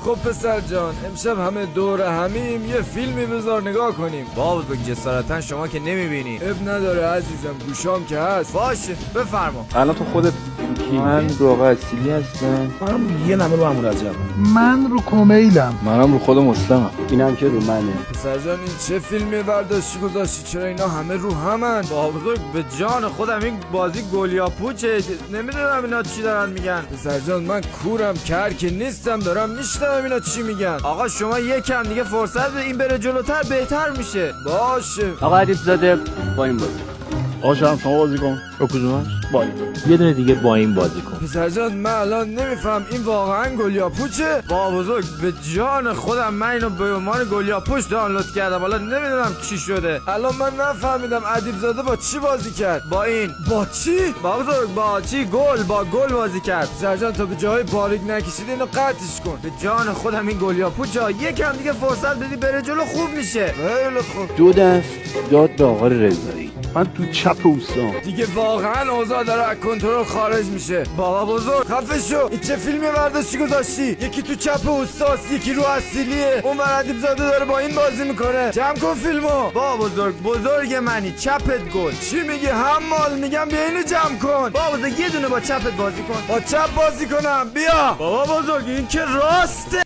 خب پسر جان، امشب همه دور همیم یه فیلمی بذار نگاه کنیم. با بزرگ جسارتا شما که نمیبینی. اب نداره عزیزم، گوشام که هست. باشه بفرما. الان تو خودت من رو آقا اصیلی هستم. منم یه نمه رو همون رجب. من رو کمیلم. منم رو خود مسلمم. اینم که رو منه. پسر جان این چه فیلمی برداشتی گذاشتی؟ چرا اینا همه رو همن؟ با بزرگ به جان خودم این بازی گلیا پوچه، نمیدونم اینا چی دارن میگن. پسر جان من کورم، کر که نیستم، دارم میشنوم اینا چی میگن. آقا شما یکم دیگه فرصت به این بره جلوتر بهتر میشه. باشه. آقا ادیب زاده با این بازی. آشم شما بازی کن. رو کدومش؟ با یه دونه دیگه با این بازی کن. پسر جان من الان نمیفهم این واقعا گلیا پوچه؟ با بزرگ به جان خودم من اینو به عنوان گلیا پوچ دانلود کردم، حالا نمیدونم چی شده. الان من نفهمیدم ادیب زاده با چی بازی کرد؟ با این با چی؟ با بزرگ با چی؟ با گل بازی کرد. پسر جان تا به جای باریک نکشید اینو قطعش کن. به جان خودم این گلیا پوچا یکم دیگه فرصت بدی بره جلو خوب میشه. خیلی خوب. 2 دست داد به آقا رضایی. من تو چپ اوستام. دیگه واقعا اوضاع داره از کنترل خارج میشه. بابا بزرگ خفه شو. این چه فیلمی برداشتی گذاشتی؟ یکی تو چپ اوستاس، یکی رو اصیلیه. اون ادیب زاده داره با این بازی میکنه. جمع کن فیلمو. با بزرگ منی، چپت گل. چی میگی حمال؟ میگم بیا اینو جمع کن. با بزرگ یه دونه با چپت بازی کن. با چپ بازی کنم. بیا. بابا بزرگ این که راسته.